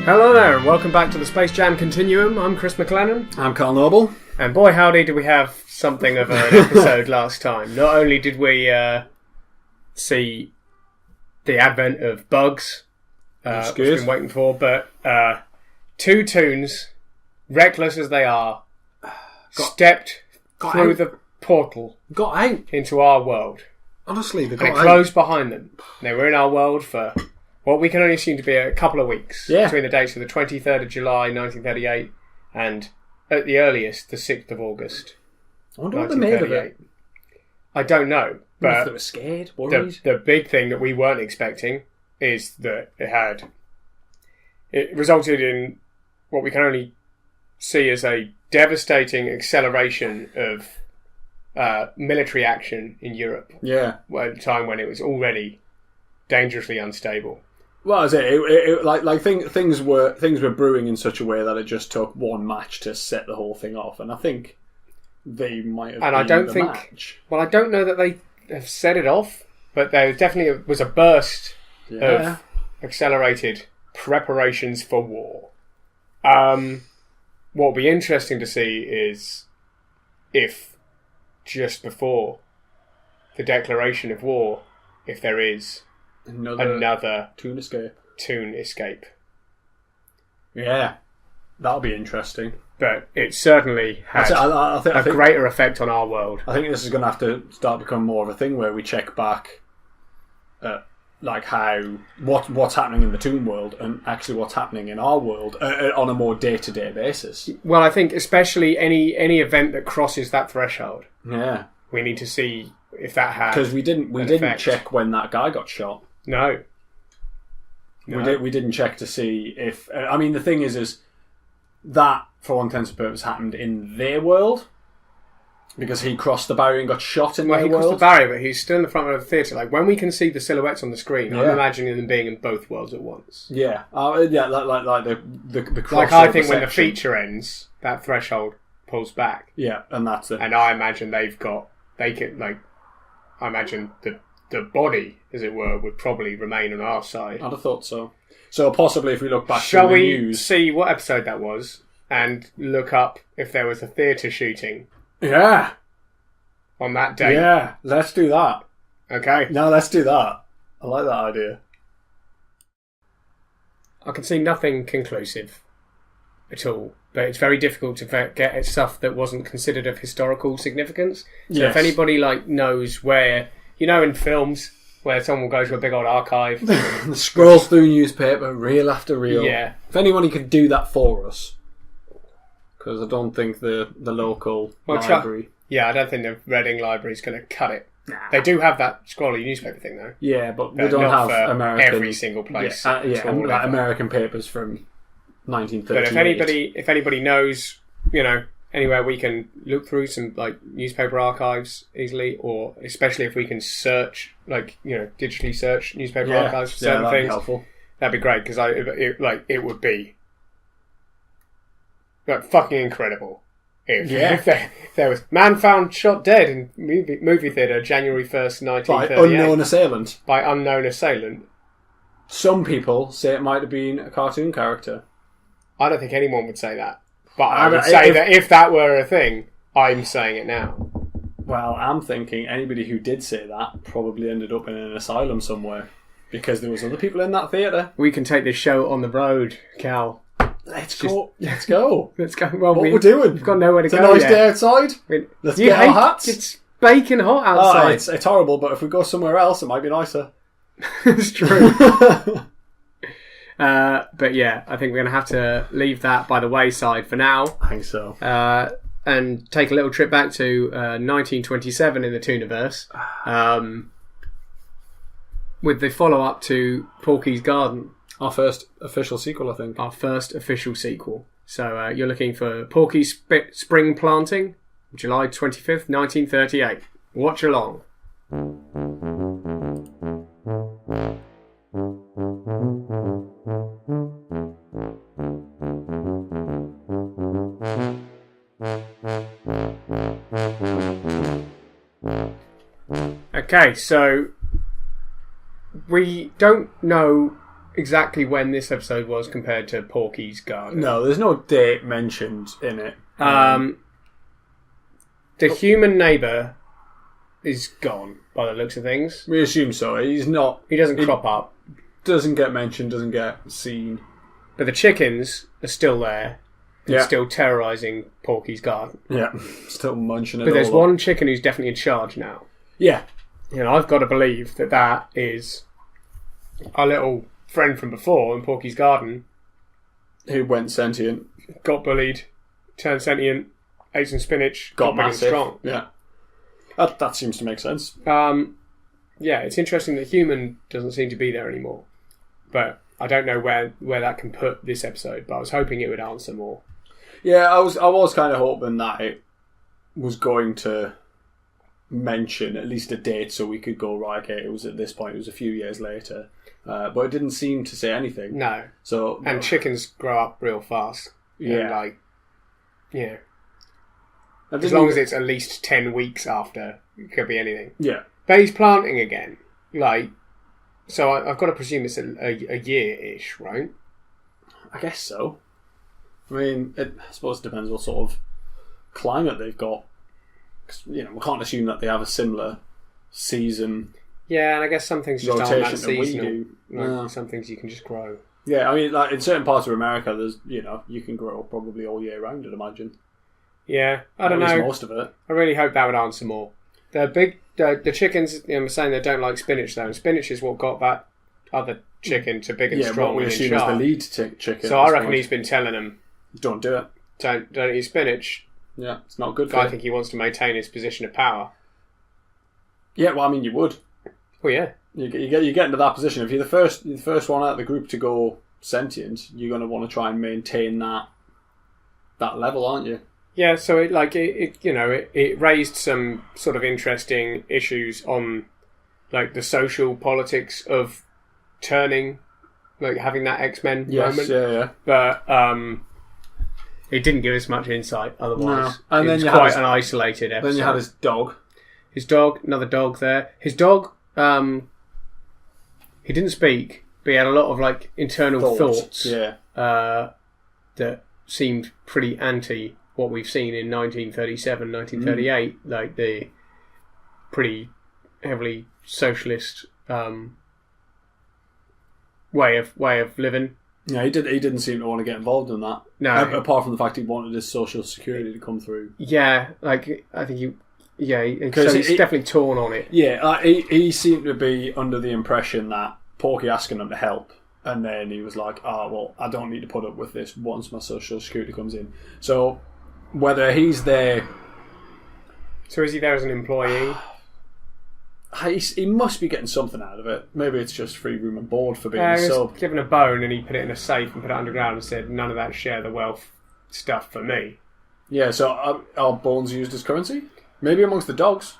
Hello there, and welcome back to the Space Jam Continuum. I'm Chris McLennan. I'm Carl Noble. And boy howdy did we have something of an episode last time. Not only did we see the advent of bugs, which we've been waiting for, but two Toons, reckless as they are, stepped through the portal into our world. Honestly, they got and it closed behind them. They were in our world for what we can only assume to be a couple of weeks. Yeah. Between the dates of the 23rd of July 1938 and, at the earliest, the 6th of August. I wonder what they made of it. I don't know. But if they were scared, worried. The big thing that we weren't expecting is that it resulted in what we can only see as a devastating acceleration of military action in Europe. Yeah. At a time when it was already dangerously unstable. Well, things were brewing in such a way that it just took one match to set the whole thing off, and I think they might have. And I don't think. Match. Well, I don't know that they have set it off, but there definitely was a burst of accelerated preparations for war. What will be interesting to see is if just before the declaration of war, if there is another Toon escape. Yeah, that'll be interesting. But it certainly had a greater effect on our world. I think this is going to have to start becoming more of a thing where we check back at what's happening in the Toon world and actually what's happening in our world on a more day-to-day basis. Well, I think especially any event that crosses that threshold. Yeah. We need to see if that had because we didn't check when that guy got shot. No. We didn't check to see if... I mean, the thing is that, for all intents and purposes, happened in their world because he crossed the barrier and got shot in their world. Well, he crossed the barrier, but he's still in the front of the theatre. Like, when we can see the silhouettes on the screen, I'm imagining them being in both worlds at once. Yeah. Like the crossover like, I think when the feature ends, that threshold pulls back. Yeah, and that's it. And I imagine I imagine the body, as it were, would probably remain on our side. I'd have thought so. So possibly if we look back Shall to the we news... see what episode that was and look up if there was a theatre shooting? Yeah. On that day? Yeah, let's do that. Okay. No, let's do that. I like that idea. I can see nothing conclusive at all. But it's very difficult to get at stuff that wasn't considered of historical significance. So if anybody knows where, in films where someone goes to a big old archive, scrolls through newspaper, reel after reel. Yeah. If anyone could do that for us, because I don't think the local library. I don't think the Reading Library is going to cut it. Nah. They do have that scrolly newspaper thing though. Yeah, but we don't have American every single place. American papers from 1938. But if anybody knows, anywhere we can look through some newspaper archives easily, or especially if we can search, digitally search newspaper archives for certain things, helpful. That'd be great because it would be fucking incredible if there was man found shot dead in movie theatre January 1st, 1938 by unknown assailant. By unknown assailant. Some people say it might have been a cartoon character. I don't think anyone would say that. But I would say that if that were a thing, I'm saying it now. Well, I'm thinking anybody who did say that probably ended up in an asylum somewhere. Because there was other people in that theatre. We can take this show on the road, Cal. Let's go. Let's go. Well, we're doing. We've got nowhere to go. It's a nice day outside. Let's get our hats. It's baking hot outside. It's horrible, but if we go somewhere else, it might be nicer. It's true. But yeah, I think we're going to have to leave that by the wayside for now. I think so. And take a little trip back to 1927 in the Tooniverse, with the follow-up to Porky's Garden. Our first official sequel, I think. Our first official sequel. So you're looking for Porky's Spring Planting, July 25th, 1938. Watch along. Okay, so we don't know exactly when this episode was compared to Porky's Garden. No, there's no date mentioned in it. The human neighbour is gone by the looks of things. We assume so. He's not. He doesn't crop up. Doesn't get mentioned. Doesn't get seen. But the chickens are still there. And Yeah. still terrorising Porky's Garden. Yeah, still munching it. But there's all one up. chicken who's definitely in charge now. Yeah, I've got to believe that is our little friend from before in Porky's Garden. who went sentient, Got bullied, turned sentient, ate some spinach, got big and massive. strong. Yeah, that seems to make sense. Yeah, it's interesting that human doesn't seem to be there anymore. But I don't know where that can put this episode, but I was hoping it would answer more. Yeah, I was kind of hoping that it was going to mention at least a date so we could go, right, okay, it was at this point, it was a few years later. But it didn't seem to say anything. No. So And chickens grow up real fast. Yeah. And as long as it's at least 10 weeks after, it could be anything. Yeah. But he's planting again. So I've got to presume it's a year-ish, right? I guess so. I mean, I suppose it depends what sort of climate they've got. 'Cause, we can't assume that they have a similar season. Yeah, and I guess some things just aren't that rotation that we seasonal. do. Like, some things you can just grow. Yeah, I mean, like in certain parts of America, there's you can grow probably all year round. I'd imagine. Yeah, I don't At least know. most of it. I really hope that would answer more. The chickens, I'm saying they don't like spinach though, and spinach is what got that other chicken to big and strong. What we and in assume is the charge. lead chicken. So I reckon he's been telling them, don't do it. don't eat spinach. Yeah, it's not good for I you. think he wants to maintain his position of power. Yeah, well, I mean, you would. Well, yeah. You get into that position. If you're the first one out of the group to go sentient, you're going to want to try and maintain that level, aren't you? Yeah, so it raised some sort of interesting issues on like the social politics of turning, like having that X-Men moment. Yeah. But it didn't give us much insight otherwise. No. And it then was you quite had an isolated episode. Then you had his dog. His dog, another dog there. His dog, he didn't speak, but he had a lot of like internal thoughts. Yeah. That seemed pretty anti what we've seen in 1937, 1938, like the pretty heavily socialist way of living. Yeah, he didn't seem to want to get involved in that. No. Apart from the fact he wanted his social security to come through. Yeah, like I think Because so he's definitely torn on it. Yeah, he seemed to be under the impression that Porky asking him to help, and then he was like, well, I don't need to put up with this once my social security comes in. So whether he's there... So is he there as an employee? He must be getting something out of it. Maybe it's just free room and board for being a he sub. was given a bone and he put it in a safe and put it underground and said, none of that share the wealth stuff for me. Yeah, so are bones used as currency? Maybe amongst the dogs.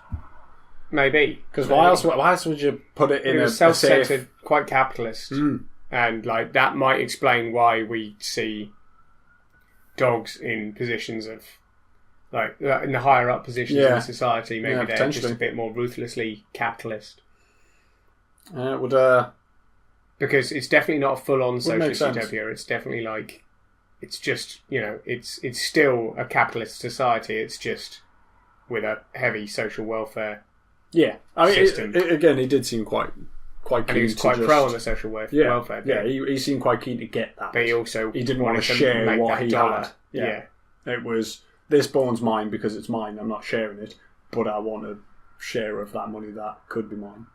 Maybe. Because why else would you put it in a self-centered, safe? quite capitalist. And like that might explain why we see dogs in positions of like in the higher up positions in society. Maybe they're just a bit more ruthlessly capitalist. It would because it's definitely not a full-on socialist sense. utopia. It's definitely like it's just it's still a capitalist society. It's just with a heavy social welfare. Yeah, I mean, system. Again, he did seem quite keen. And he was quite pro on the social welfare. Yeah, he seemed quite keen to get that. But he didn't want to share what he had. Yeah. It was, this bone's mine because it's mine. I'm not sharing it, but I want a share of that money that could be mine.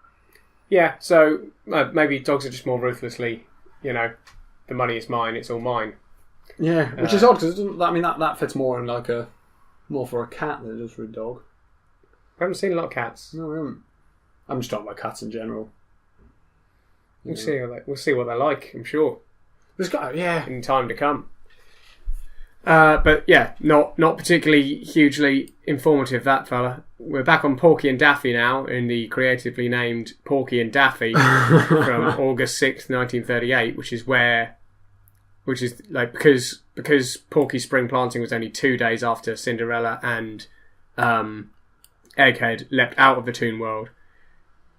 Yeah, so maybe dogs are just more ruthlessly, the money is mine, it's all mine. Yeah, which is odd because that fits more in more for a cat than it does for a dog. I haven't seen a lot of cats. No, we haven't. I'm just talking about cats in general. We'll see what they're like, I'm sure. In time to come. But yeah, not particularly hugely informative, that fella. We're back on Porky and Daffy now in the creatively named Porky and Daffy from August 6th, 1938, which is like because Porky's spring planting was only 2 days after Cinderella and Egghead leapt out of the Toon world.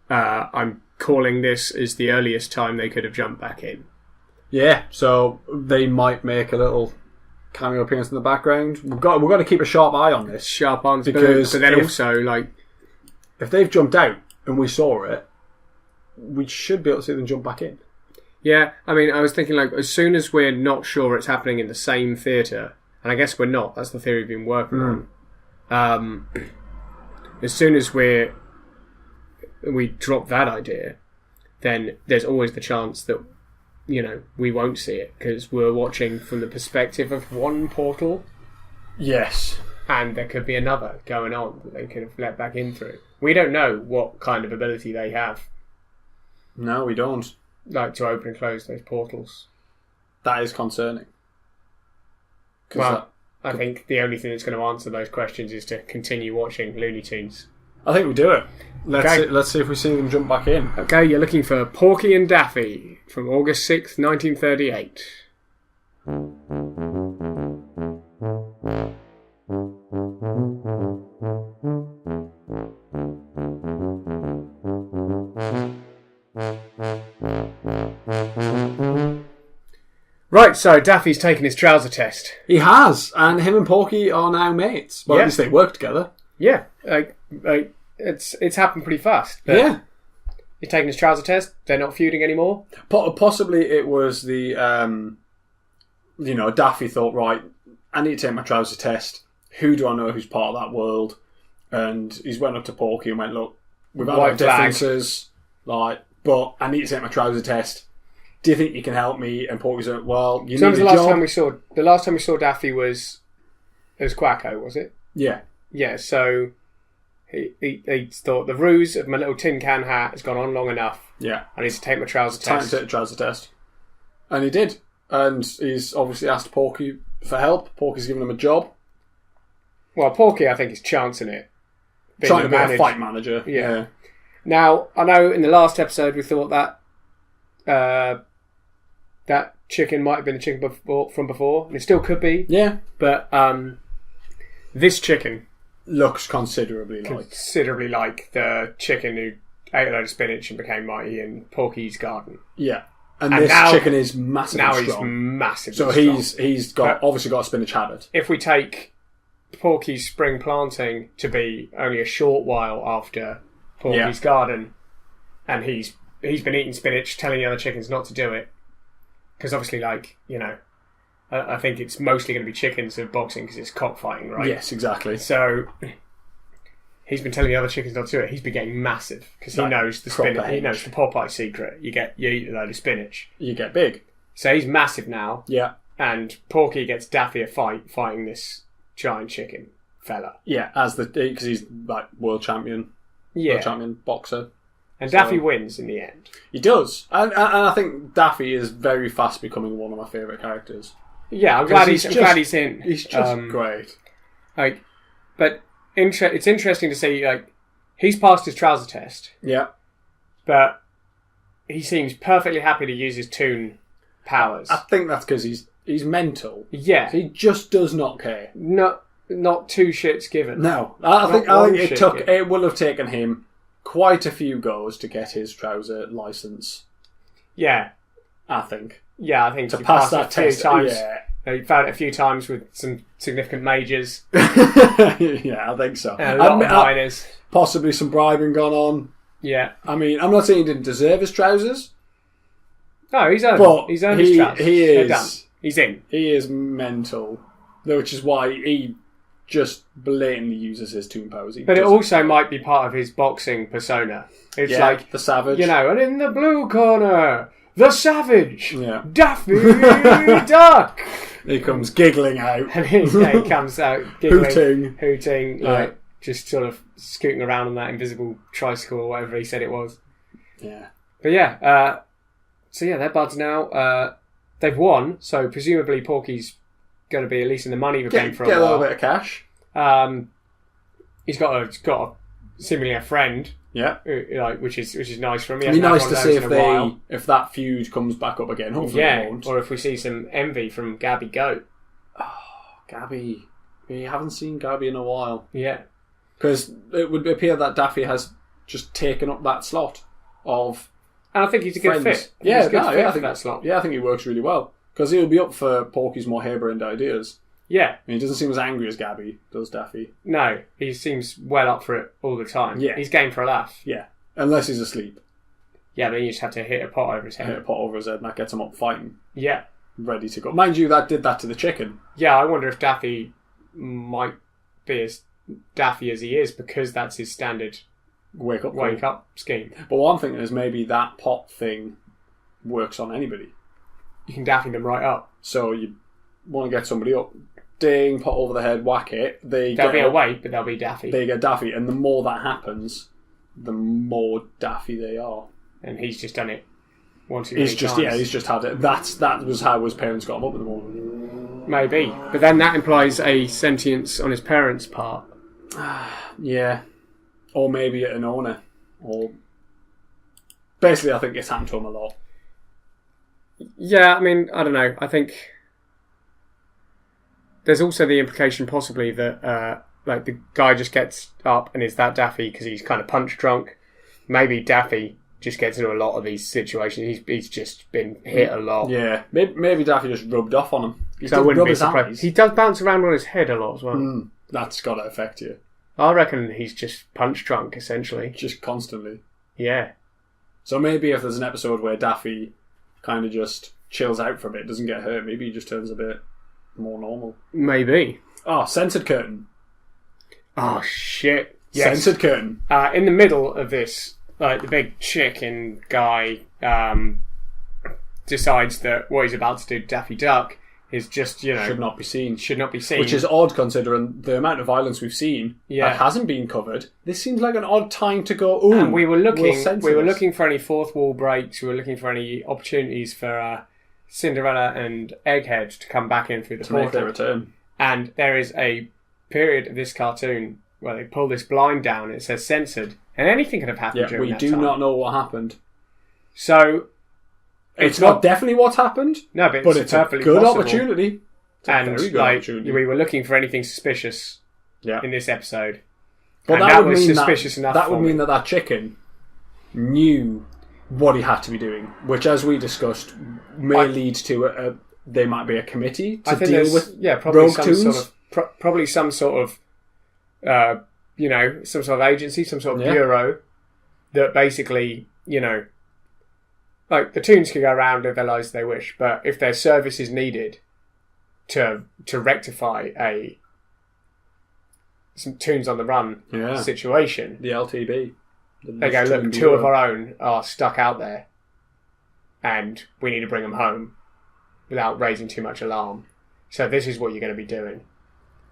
I'm calling this as the earliest time they could have jumped back in. Yeah, so they might make a little cameo appearance in the background. We've got to keep a sharp eye on this. Sharp arms, because but then also, like, if they've jumped out and we saw it, we should be able to see them jump back in. Yeah, I mean, I was thinking, like, as soon as we're not sure it's happening in the same theatre, and I guess we're not, that's the theory we've been working on. As soon as we drop that idea, then there's always the chance that, you know, we won't see it, because we're watching from the perspective of one portal. Yes. And there could be another going on that they could have let back in through. We don't know what kind of ability they have. No, we don't. Like, to open and close those portals. That is concerning. Well, I think the only thing that's going to answer those questions is to continue watching Looney Tunes. I think we do it. Let's see if we see them jump back in. Okay, you're looking for Porky and Daffy from August 6th, 1938. Right, so Daffy's taken his trouser test. He has, and him and Porky are now mates. Well, at least they work together. Yeah, it's happened pretty fast. Yeah. He's taken his trouser test. They're not feuding anymore. Possibly it was the, Daffy thought, right, I need to take my trouser test. Who do I know who's part of that world? And he's went up to Porky and went, look, we've had our differences, but I need to take my trouser test. Do you think you can help me? And Porky's like, well, you need a job. The last time we saw Daffy was Quacko, was it? Yeah. Yeah, so he thought the ruse of my little tin can hat has gone on long enough. Yeah. I need to take my trouser test. Time to take the trouser test. And he did. And he's obviously asked Porky for help. Porky's given him a job. Well, Porky, I think, is chancing it. Trying to be a fight manager. Yeah. Now, I know in the last episode we thought that chicken might have been the chicken from before, and it still could be. Yeah. But this chicken looks considerably like the chicken who ate a load of spinach and became mighty in Porky's garden. Yeah. And this chicken is massively strong. Now he's massively strong. So he's obviously got a spinach habit. If we take Porky's spring planting to be only a short while after Porky's garden, and he's been eating spinach, telling the other chickens not to do it, because obviously, I think it's mostly going to be chickens who are boxing because it's cockfighting, right? Yes, exactly. So he's been telling the other chickens not to do it. He's been getting massive because he knows the spinach. He knows the Popeye secret. You eat a load of spinach, you get big. So he's massive now. Yeah. And Porky gets Daffy a fighting this giant chicken fella. Yeah, because he's like world champion boxer. And Daffy wins in the end. He does. And I think Daffy is very fast becoming one of my favourite characters. Yeah, I'm glad he's in. He's just great. But it's interesting to see, he's passed his trouser test. Yeah. But he seems perfectly happy to use his Toon powers. I think that's because he's mental. Yeah. He just does not care. Not two shits given. No. I think it will have taken him quite a few goes to get his trouser license. Yeah. I think. Yeah, I think to pass that test. Times. Yeah. He found it a few times with some significant majors. Yeah, I think so. And a lot of minors. Possibly some bribing gone on. Yeah. I mean, I'm not saying he didn't deserve his trousers. No, he's earned his trousers. He's in. He is mental. Which is why he just blatantly uses his Toon powers. But it also might be part of his boxing persona. It's like the savage. And in the blue corner, the savage. Yeah. Daffy Duck. He comes giggling out. And he comes out giggling, hooting, just sort of scooting around on that invisible tricycle or whatever he said it was. Yeah. But they're buds now. They've won, so presumably Porky's going to be at least in the money game for a while. Get a little bit of cash. He's got seemingly a friend. Yeah. Which is nice for him. It'd be nice to see if that feud comes back up again. Hopefully it won't. Or if we see some envy from Gabby Goat. Oh, Gabby. We haven't seen Gabby in a while. Yeah. Because it would appear that Daffy has just taken up that slot of And I think he's a good fit. Yeah, he's a good fit I for think that slot. Yeah, I think he works really well. Because he'll be up for Porky's more harebrained ideas. Yeah. And he doesn't seem as angry as Gabby does, Daffy. No, he seems well up for it all the time. Yeah. He's game for a laugh. Yeah. Unless he's asleep. Yeah, then you just have to hit a pot over his head. Hit a pot over his head and that gets him up fighting. Yeah. Ready to go. Mind you, that did that to the chicken. Yeah, I wonder if Daffy might be as Daffy as he is because that's his standard Wake up scheme. But one thing is maybe that pot thing works on anybody. You can Daffy them right up. So you want to get somebody up, ding, pot over the head, whack it. They'll be awake, but they'll be Daffy. They get Daffy, and the more that happens, the more Daffy they are. And he's just done it one too He's many just times. he's just had it. That was how his parents got him up in the morning. Maybe, but then that implies a sentience on his parents' part. Yeah, or maybe an owner, or basically, I think it's happened to him a lot. Yeah, I mean, I don't know. I think there's also the implication possibly that like the guy just gets up and is that Daffy because he's kind of punch drunk. Maybe Daffy just gets into a lot of these situations. He's just been hit a lot. Yeah, maybe Daffy just rubbed off on him. He So I wouldn't be surprised. He does bounce around on his head a lot as well. That's got to affect you. I reckon he's just punch drunk, essentially. Just constantly. Yeah. So maybe if there's an episode where Daffy kind of just chills out for a bit, doesn't get hurt, maybe he just turns a bit more normal. Maybe. Oh, censored curtain. Oh, shit. Yes. Censored curtain. In the middle of this, like the big chicken guy decides that what he's about to do to Daffy Duck is just, should not be seen. Should not be seen. Which is odd considering the amount of violence we've seen that hasn't been covered. This seems like an odd time to go, ooh, and we were looking we'll for any fourth wall breaks, we were looking for any opportunities for Cinderella and Egghead to come back in through the portal. Make their return. And there is a period of this cartoon where they pull this blind down and it says censored, and anything could have happened during we that do time. not know what happened. So it's not definitely what happened. No, but it's a perfectly good possible. opportunity. And we were looking for anything suspicious in this episode. But that was suspicious enough. That would mean that chicken knew what he had to be doing, which, as we discussed, may lead to there might be a committee to deal with rogue Toons. Probably some sort of some sort of agency, some sort of bureau that basically, like the Toons can go around live their lives as they wish, but if their service is needed to rectify some Toons on the run situation, the LTB, they go, look, two of our own are stuck out there, and we need to bring them home without raising too much alarm. So this is what you're going to be doing.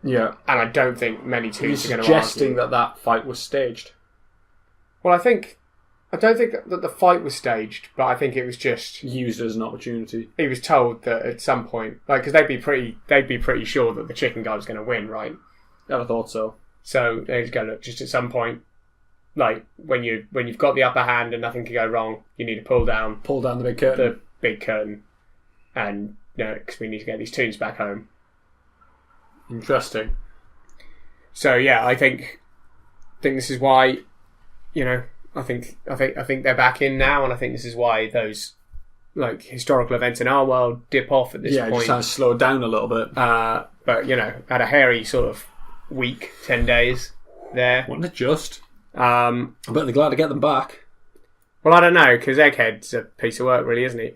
Yeah, and I don't think many Toons are going to suggesting that fight was staged. Well, I don't think that the fight was staged, but I think it was just used as an opportunity. He was told that at some point, because they'd be pretty sure that the chicken guy was going to win, right? Yeah, I thought so. So they just go, look, just at some point, like when you've got the upper hand and nothing can go wrong, you need to pull down the big curtain, and because we need to get these Toons back home. Interesting. So yeah, I think this is why, I think they're back in now, and I think this is why those like historical events in our world dip off at this point. Yeah, just kind of slow down a little bit. But had a hairy sort of week, 10 days there. Wasn't it just? I bet they're glad to get them back. Well, I don't know, because Egghead's a piece of work, really, isn't he?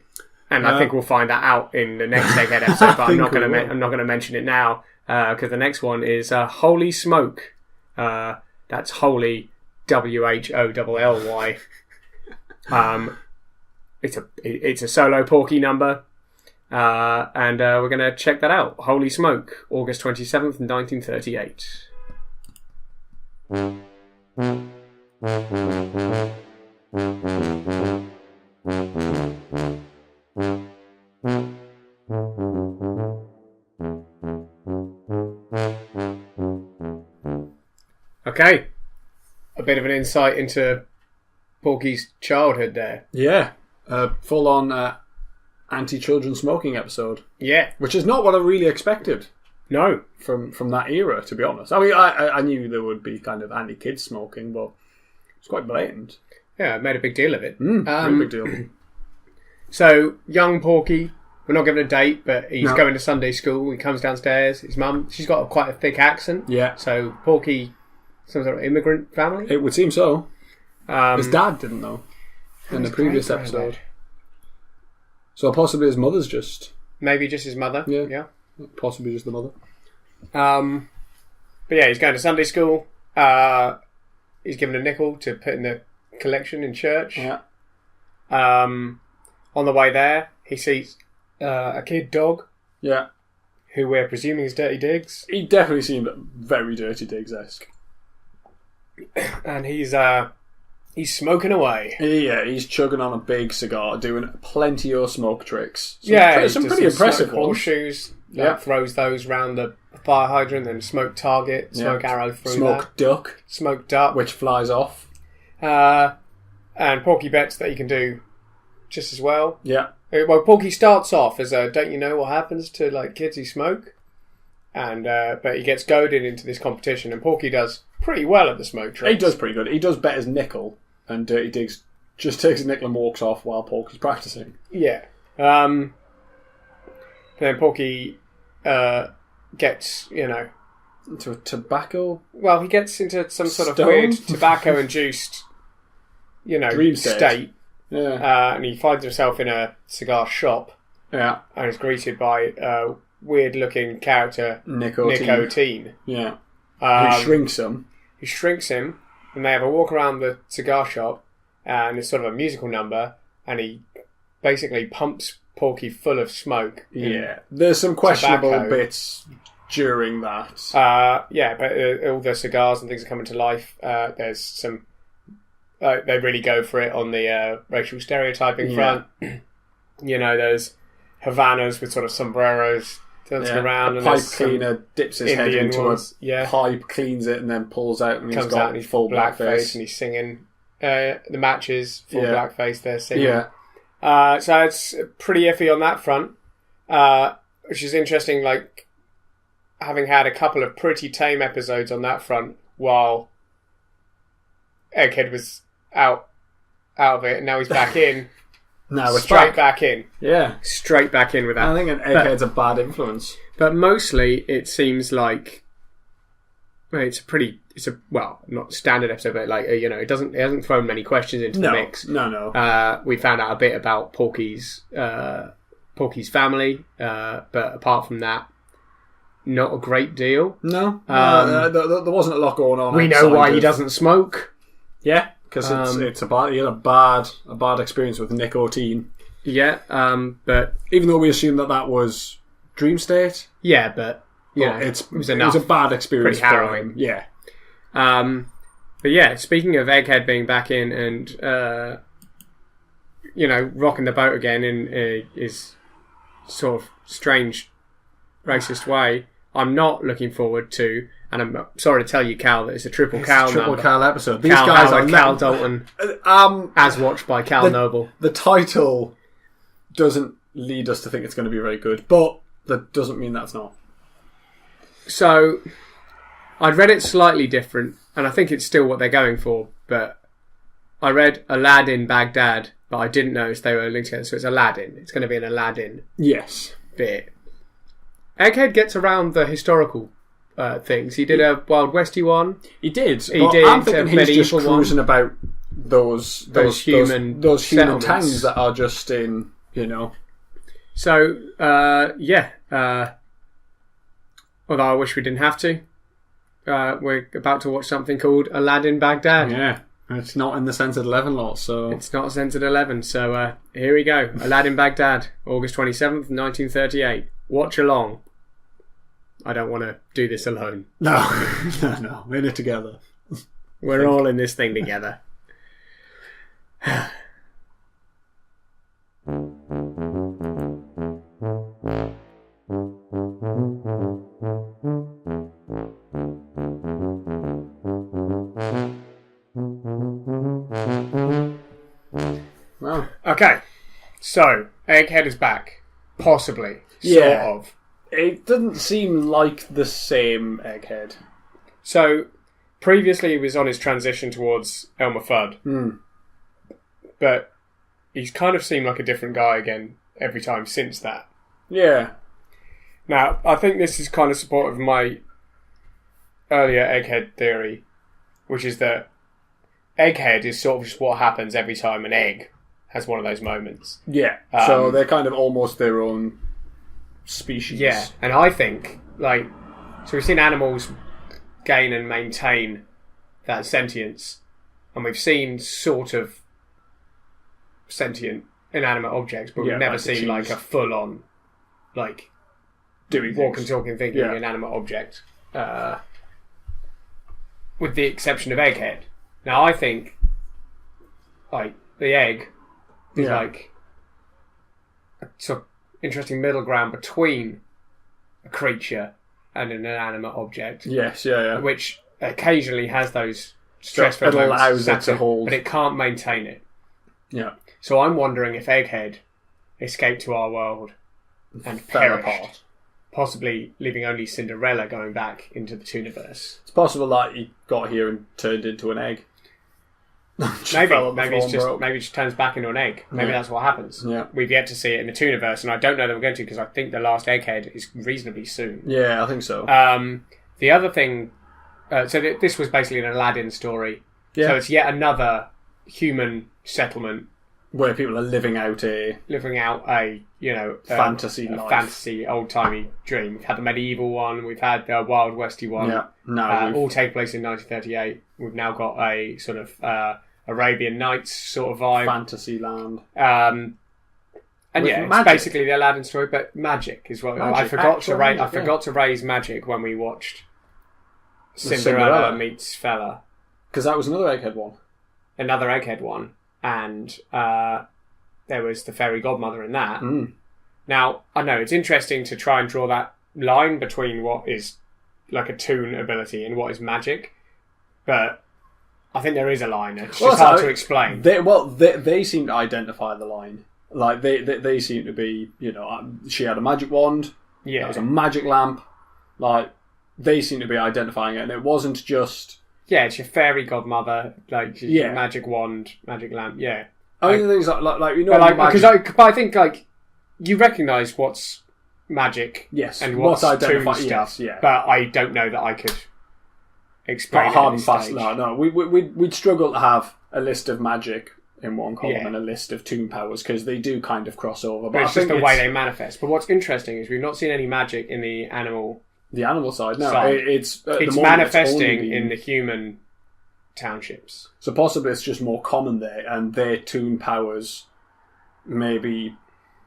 And I think we'll find that out in the next Egghead episode. But I'm not going to mention it now. Because the next one is Holy Smoke. That's Holy WHOLLY. It's a solo Porky number, and we're going to check that out. Holy Smoke, August 27th, 1938. Okay, a bit of an insight into Porky's childhood there. Yeah, full-on anti-children smoking episode. Yeah, which is not what I really expected. No, from that era, to be honest. I mean, I knew there would be kind of anti-kids smoking, but it's quite blatant. Yeah, made a big deal of it. Real big deal. So, young Porky, we're not given a date, but he's going to Sunday school. He comes downstairs. His mum, she's got quite a thick accent. Yeah. So, Porky, some sort of immigrant family? It would seem so. His dad didn't, though, in the previous episode. So, possibly his mother's just... Maybe just his mother. Yeah. Possibly just the mother. But yeah, he's going to Sunday school. He's given a nickel to put in the collection in church. Yeah. On the way there, he sees a kid dog. Yeah. Who we're presuming is Dirty Diggs. He definitely seemed very Dirty Diggs-esque. And he's smoking away. Yeah, he's chugging on a big cigar, doing plenty of smoke tricks. Some pretty impressive horseshoes. Throws those round the fire hydrant, then smoke target, smoke arrow through smoke duck. Smoke duck. Which flies off. And Porky bets that he can do just as well. Yeah. Well, Porky starts off as a, don't you know what happens to like kids who smoke? And but he gets goaded into this competition, and Porky does pretty well at the smoke tricks. He does pretty good. He does bet his nickel, and Dirty Diggs just takes his nickel and walks off while Porky's practicing. Yeah. Then Porky gets, into a tobacco. Well, he gets into some sort of Stone? weird tobacco-induced, dream state. Yeah. And he finds himself in a cigar shop. Yeah. And is greeted by a weird-looking character, Nicotine. Yeah. Who shrinks him. He shrinks him, and they have a walk around the cigar shop, and it's sort of a musical number, and he basically pumps Porky full of smoke. Yeah. There's some questionable bits during that. But all the cigars and things are coming to life. There's some... they really go for it on the racial stereotyping front. There's Havanas with sort of sombreros dancing around. A pipe cleaner dips his head into a pipe, cleans it, and then pulls out, and comes out and he's full blackface, and he's singing the matches, full blackface, they're singing. Yeah. So it's pretty iffy on that front, which is interesting, like, having had a couple of pretty tame episodes on that front while Egghead was out of it, and now he's back in. Now we're straight back in. Yeah. Straight back in with that. I think an Egghead's a bad influence. But mostly it seems like not standard episode, but like, it hasn't thrown many questions into the mix. No. We found out a bit about Porky's family, but apart from that, not a great deal. No. There wasn't a lot going on. We know why he doesn't smoke. Yeah, because he had a bad experience with nicotine. Yeah, but even though we assumed that was dream state. Yeah, but it was enough. It was a bad experience. Pretty harrowing. Yeah. But yeah, speaking of Egghead being back in and rocking the boat again in his sort of strange, racist way, I'm not looking forward to. And I'm sorry to tell you, Cal, that it's a triple Cal episode. These guys are Cal Dalton, as watched by Cal Noble. The title doesn't lead us to think it's going to be very good, but that doesn't mean that's not. So, I'd read it slightly different, and I think it's still what they're going for, but I read Aladdin Baghdad, but I didn't notice they were linked together, so it's Aladdin. It's going to be an Aladdin bit. Egghead gets around the historical things. He did a Wild Westy one. He did. I'm thinking he's just cruising about those human towns that are just in, So, although I wish we didn't have to. We're about to watch something called Aladdin Baghdad. Yeah, it's not in the Censored 11 lot, so... It's not Censored 11, so here we go. Aladdin Baghdad, August 27th, 1938. Watch along. I don't want to do this alone. No, we're in it together. We're all in this thing together. Wow. Okay, so Egghead is back. Possibly. Sort of. It doesn't seem like the same Egghead. So, previously he was on his transition towards Elmer Fudd. but he's kind of seemed like a different guy again every time since that. Yeah. Now, I think this is kind of supportive of my earlier egghead theory, which is that egghead is sort of just what happens every time an egg has one of those moments. Yeah. So they're kind of almost their own species. Yeah, and I think, like, so we've seen animals gain and maintain that sentience, and we've seen sort of sentient inanimate objects, but we've never seen like a full-on, like, doing walking, talking, thinking inanimate object, with the exception of egghead. Now, I think, like, the egg is like a sort of interesting middle ground between a creature and an inanimate object. Yes, yeah. Which occasionally has those stressful it allows it to hold, but it can't maintain it. Yeah. So I'm wondering if Egghead escaped to our world and fell perished, apart, possibly leaving only Cinderella going back into the Tooniverse. It's possible that he got here and turned into an egg. Maybe it just turns back into an egg. Maybe that's what happens. Yeah. We've yet to see it in the Tooniverse, and I don't know that we're going to, because I think the last Egghead is reasonably soon. Yeah, I think so. The other thing, this was basically an Aladdin story. Yeah. So it's yet another human settlement where people are living out a fantasy life. Fantasy old timey dream. We've had the medieval one. We've had the Wild Westy one. Yeah. No, all take place in 1938. We've now got a sort of Arabian Nights sort of vibe, fantasy land. And it's basically the Aladdin story, but magic as well. I forgot to raise magic when we watched Cinderella meets Fella, because that was another Egghead one. Another Egghead one, and there was the fairy godmother in that. Now, I know it's interesting to try and draw that line between what is like a toon ability and what is magic, but I think there is a line. It's just hard to explain. They seem to identify the line. Like they seem to be, she had a magic wand. Yeah, that was a magic lamp. Like they seem to be identifying it, and it wasn't just. Yeah, it's your fairy godmother, like your magic wand, magic lamp. Yeah, I mean, things like but I think like you recognise what's magic, yes, and what's toon stuff. Yeah. But I don't know that I could explain it hard and fast. No, we'd struggle to have a list of magic in one column and a list of toon powers, because they do kind of cross over. But it's just the way they manifest. But what's interesting is we've not seen any magic in the animal. The animal side, no. It's manifesting in the human townships. So possibly it's just more common there, and their toon powers maybe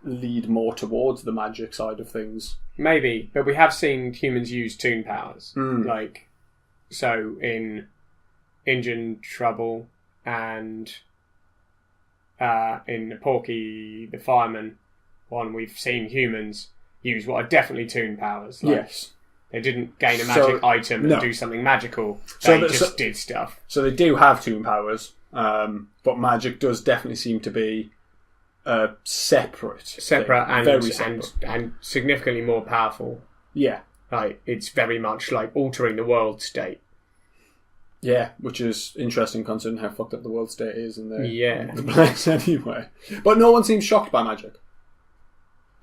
lead more towards the magic side of things. Maybe, but we have seen humans use toon powers. Like, so in Engine Trouble and in Porky the Fireman one, we've seen humans use what are definitely toon powers. Like, yes. They didn't gain a magic item and do something magical. They just did stuff. So they do have toon powers, but magic does definitely seem to be separate and significantly more powerful. Yeah, like it's very much like altering the world state. Yeah, which is interesting considering how fucked up the world state is in the place anyway. But no one seems shocked by magic.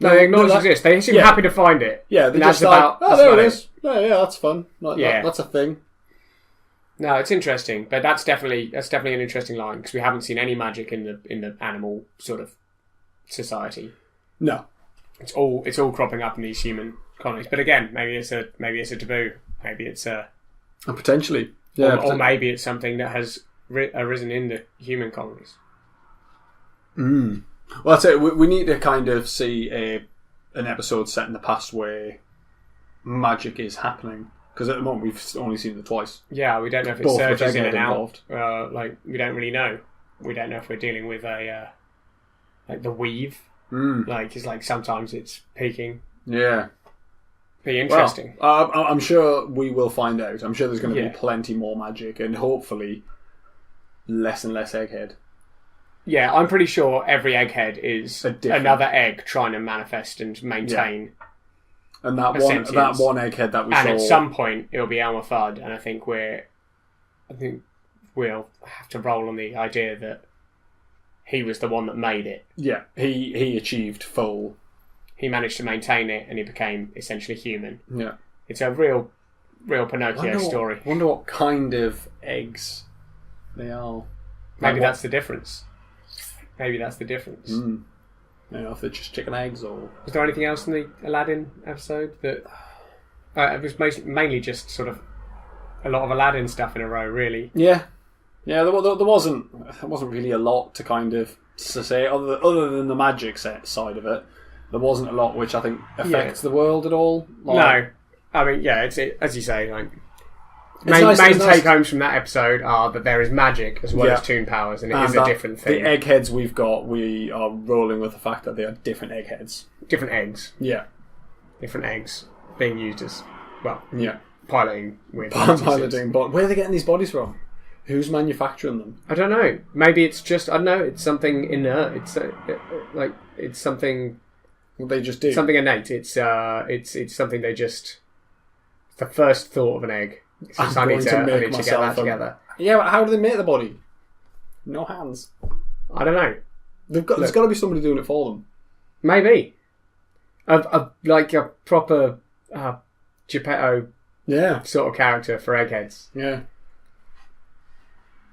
No, they acknowledge it exists. They seem happy to find it. Yeah, they're just like, there it is. Yeah, that's fun. That's a thing. No, it's interesting, but that's definitely an interesting line, because we haven't seen any magic in the animal sort of society. No, it's all cropping up in these human colonies. But again, maybe it's a taboo. Maybe it's potentially, or maybe it's something that has arisen in the human colonies. Well, I'd say we need to kind of see an episode set in the past where magic is happening, because at the moment we've only seen it twice. Yeah, we don't know if it surges in and out. We don't really know. We don't know if we're dealing with like the weave. Like it's like sometimes it's peaking. Yeah, be interesting. Well, I'm sure we will find out. I'm sure there's going to be plenty more magic, and hopefully less and less Egghead. Yeah, I'm pretty sure every Egghead is another egg trying to manifest and maintain. Yeah. And that one Egghead that we saw, and at some point it'll be Elmer Fudd, and I think we'll have to roll on the idea that he was the one that made it. Yeah, he achieved full. He managed to maintain it, and he became essentially human. Yeah, it's a real Pinocchio story. I wonder what kind of eggs they are. Maybe that's the difference. Mm. I don't know if they're just chicken eggs or... Was there anything else in the Aladdin episode that... it was mainly just sort of a lot of Aladdin stuff in a row, really. Yeah. Yeah, there wasn't really a lot to kind of to say, other than the magic side of it. There wasn't a lot which I think affects the world at all. No. I mean, yeah, it's as you say, like... Main take-homes from that episode are that there is magic as well as toon powers, and it is a different thing. The eggheads we've got, we are rolling with the fact that they are different eggheads. Different eggs. Yeah. Different eggs being used as, well, yeah, piloting weird piloting, but where are they getting these bodies from? Who's manufacturing them? I don't know. Maybe it's just, I don't know, it's something inert. It's it's something... What they just do? Something innate. It's something they just... It's the first thought of an egg. I need to get that together. Yeah, but how do they make the body? No hands. I don't know. There's got to be somebody doing it for them. Maybe. Like a proper Geppetto sort of character for eggheads. Yeah.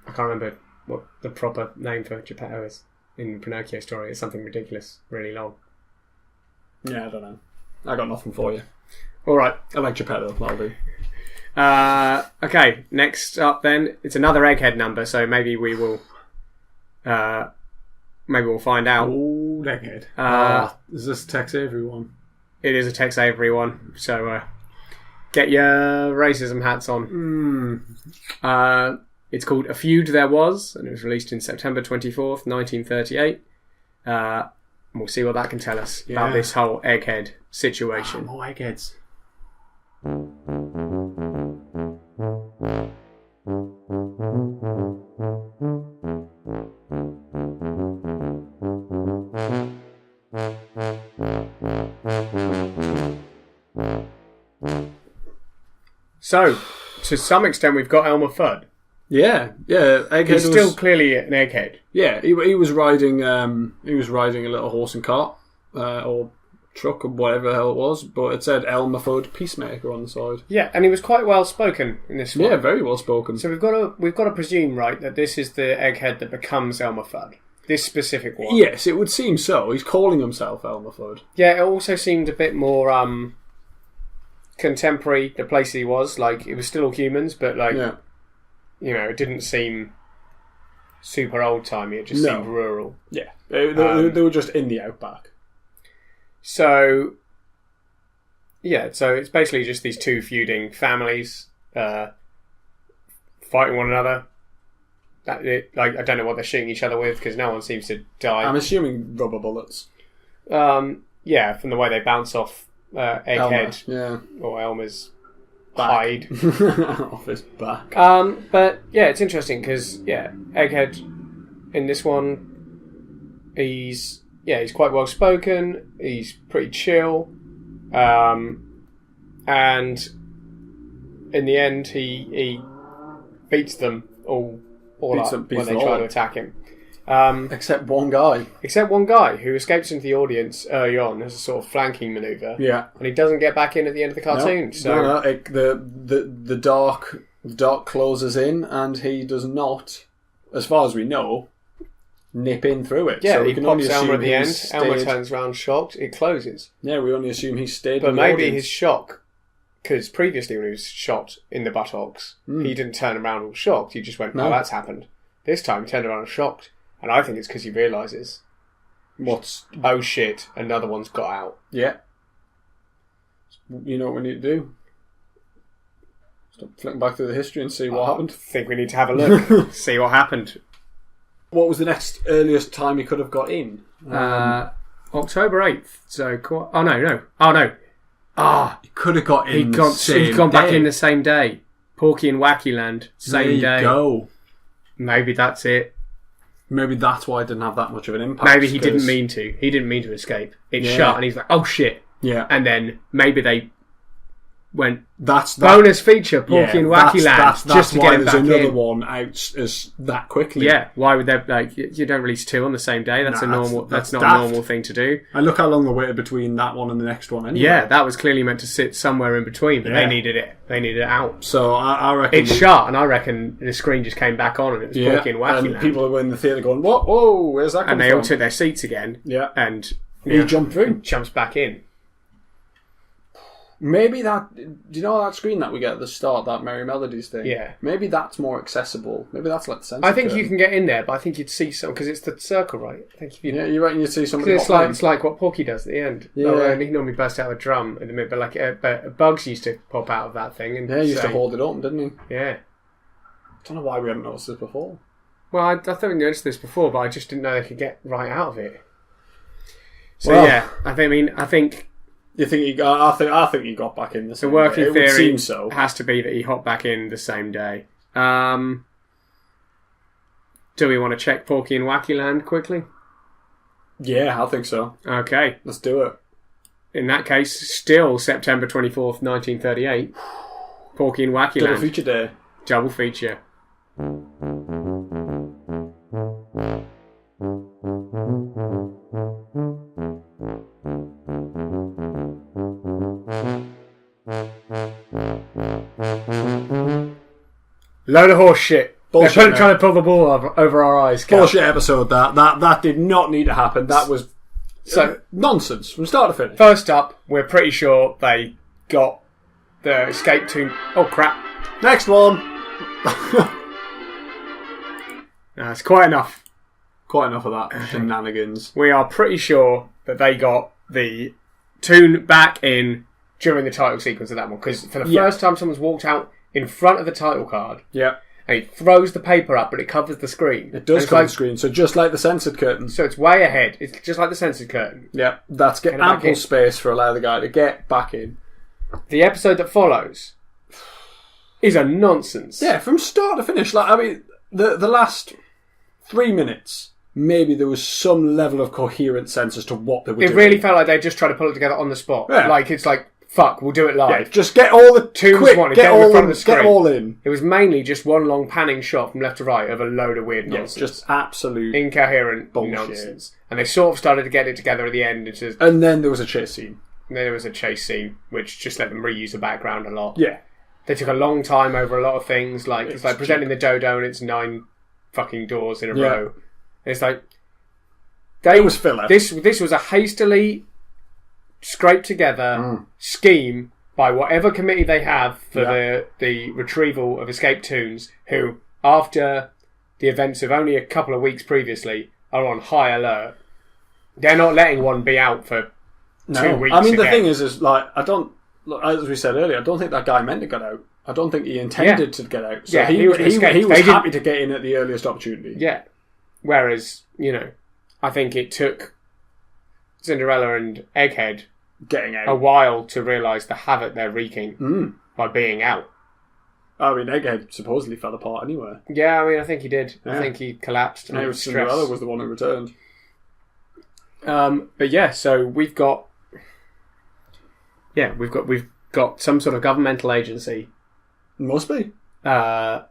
I can't remember what the proper name for Geppetto is in the Pinocchio story. It's something ridiculous, really long. Yeah, I don't know. I got nothing for you. All right. I like Geppetto, that'll do. Okay, next up then, it's another egghead number, so maybe we will we'll find out. Oh, egghead. Is this Tex Avery one? It is a Tex Avery one, so get your racism hats on. It's called A Feud There Was, and it was released in September 24th, 1938. And we'll see what that can tell us about this whole egghead situation. More eggheads. So, to some extent, we've got Elmer Fudd. Yeah. Egghead. He's still clearly an egghead. Yeah, he was riding. He was riding a little horse and cart, or truck, or whatever the hell it was. But it said Elmer Fudd, Peacemaker on the side. Yeah, and he was quite well spoken in this one. Yeah, very well spoken. So we've got to presume, right, that this is the egghead that becomes Elmer Fudd. This specific one. Yes, it would seem so. He's calling himself Elmer Fudd. Yeah, it also seemed a bit more contemporary. The place he was, like, it was still all humans, but you know, it didn't seem super old-timey. It just seemed rural. Yeah, they were just in the outback. So it's basically just these two feuding families fighting one another. I don't know what they're shooting each other with because no one seems to die. I'm assuming rubber bullets. Yeah, from the way they bounce off Egghead or Elmer's hide off his back. But yeah, it's interesting because Egghead in this one, he's quite well spoken. He's pretty chill, and in the end, he beats them all up when they try to attack him. Except one guy. Except one guy who escapes into the audience early on as a sort of flanking manoeuvre. Yeah. And he doesn't get back in at the end of the cartoon. The dark closes in and he does not, as far as we know, nip in through it. Yeah, so he pops Elmer at the end. Elmer turns around shocked. It closes. Yeah, we only assume he stayed But in the maybe audience. his shock, because previously when he was shot in the buttocks, he didn't turn around all shocked. He just went, oh, that's happened. This time he turned around shocked. And I think it's because he realises, oh shit, another one's got out. Yeah. You know what we need to do? Stop flicking back through the history and see what happened. I think we need to have a look, see what happened. What was the next earliest time he could have got in? October 8th. So, he could have got in He'd gone back in the same day. Porky and Wacky Land, same day. There you go. Maybe that's it. Maybe that's why it didn't have that much of an impact. Maybe he didn't mean to. He didn't mean to escape. It shut and he's like, oh shit. Yeah. And then maybe they went That's bonus feature, Porky and Wacky Land, that's just to why get him there's back another in. one out as that quickly. Yeah, why would they you don't release 2 on the same day? That's that's not a normal thing to do. And look how long they waited between that one and the next one anyway. Yeah, that was clearly meant to sit somewhere in between, but they needed it. They needed it out. So I reckon it's shut, and I reckon the screen just came back on, and it was Porky and Wacky Land. People were in the theatre going, "Whoa, where's that?" And they all took their seats again. Yeah, and he jumped through, jumps back in. Maybe that. Do you know that screen that we get at the start, that Merry Melodies thing? Yeah. Maybe that's more accessible. Maybe that's like the sense. I think you can get in there, but I think you'd see some because it's the circle, right? I think if you you reckon you'd see somebody. It's like what Porky does at the end. Yeah. He normally bursts out a drum in the mid, but Bugs used to pop out of that thing. And he used to hold it up, didn't he? Yeah. I don't know why we hadn't noticed this before. Well, I thought we noticed this before, but I just didn't know they could get right out of it. So I think. You think he? I think he got back in the same The working day. theory so. has to be that he hopped back in the same day. Do we want to check Porky and Wacky Land quickly? Yeah, I think so. Okay. Let's do it. In that case, still September 24th, 1938. Porky and Wacky Land. Double feature day. Double feature. Load of horse shit. Bullshit, They're trying to pull the ball over our eyes. Bullshit episode. That did not need to happen. That was nonsense from start to finish. First up, we're pretty sure they got the escape to. Oh crap! Next one. That's quite enough. Quite enough of that shenanigans. We are pretty sure that they got the Toon back in during the title sequence of that one because for the first time, someone's walked out in front of the title card. Yeah. And he throws the paper up, but it covers the screen. It does cover the screen, so just like the censored curtain. So it's way ahead. It's just like the censored curtain. Yeah, that's getting ample space for allow the guy to get back in. The episode that follows is a nonsense. Yeah, from start to finish. Like, I mean, the last 3 minutes, maybe there was some level of coherent sense as to what they were doing. It really felt like they just tried to pull it together on the spot. Yeah. Like, it's like, fuck, we'll do it live. Yeah, just get all the Toons wanted, get all in front of the screen. Get all in. It was mainly just one long panning shot from left to right of a load of weird nonsense. Just absolute incoherent bullshit. Nonsense. And they sort of started to get it together at the end. And then there was a chase scene. Which just let them reuse the background a lot. Yeah. They took a long time over a lot of things. Like it's like presenting the dodo and it's 9 fucking doors in a row. And it's like it was filler. This was a hastily scraped together scheme by whatever committee they have for the retrieval of escaped Toons, who after the events of only a couple of weeks previously are on high alert. They're not letting one be out for 2 weeks. I mean, the thing is like as we said earlier, I don't think that guy meant to get out. I don't think he intended to get out. So he was happy to get in at the earliest opportunity. Yeah. Whereas, I think it took Cinderella and Egghead getting out a while to realise the havoc they're wreaking by being out. I mean, Egghead supposedly fell apart anyway. Yeah, I mean, I think he did. Yeah. I think he collapsed. And Cinderella was the one who returned. But yeah, so we've got some sort of governmental agency. Must be that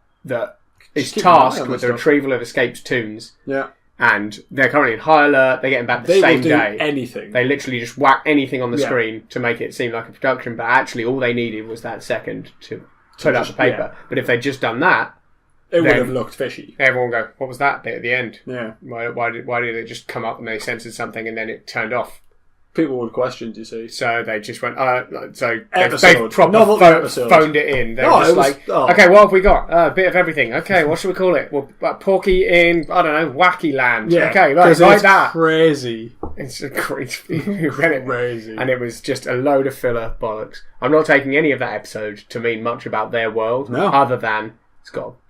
is tasked with the retrieval of escaped Toons. Yeah. And they're currently in high alert. They get them back the same day. They will do anything. They literally just whack anything on the screen to make it seem like a production. But actually, all they needed was that second to put up the paper. Yeah. But if they'd just done that, it would have looked fishy. Everyone would go, "What was that bit at the end? Yeah. Why did it just come up and they censored something and then it turned off?" People would question, you see. So they just went, they proper phoned it in. They were just okay, what have we got? A bit of everything. Okay, what should we call it? Well, Porky in, I don't know, Wacky Land. Yeah, okay, like that. Crazy. It's crazy. Crazy. And it was just a load of filler bollocks. I'm not taking any of that episode to mean much about their world, other than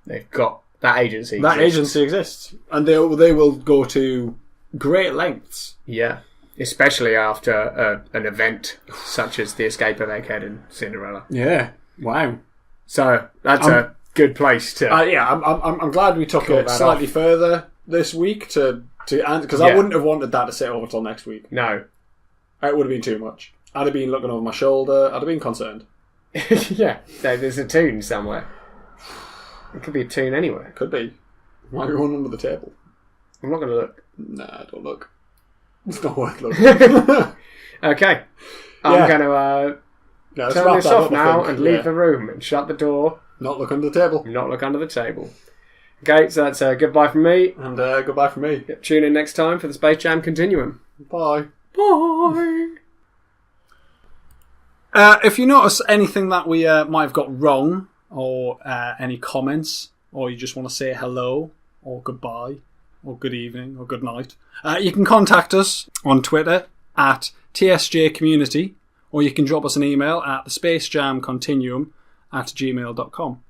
they've got that agency. That agency exists. And they will go to great lengths. Yeah. Especially after an event such as the escape of Egghead and Cinderella. Yeah. Wow. So that's a good place to. I'm glad we took it slightly further this week because I wouldn't have wanted that to sit over till next week. No, it would have been too much. I'd have been looking over my shoulder. I'd have been concerned. Yeah, there's a Toon somewhere. It could be a Toon anywhere. Could be. Might be one under the table. I'm not going to look. Nah, don't look. It's not worth looking. Okay. I'm going to turn this off now and leave the room and shut the door. Not look under the table. Not look under the table. Okay, so that's goodbye from me. And goodbye from me. Tune in next time for the Space Jam Continuum. Bye. Bye. If you notice anything that we might have got wrong, or any comments, or you just want to say hello, or goodbye, or good evening, or good night, you can contact us on Twitter at TSJCommunity, or you can drop us an email at thespacejamcontinuum@gmail.com.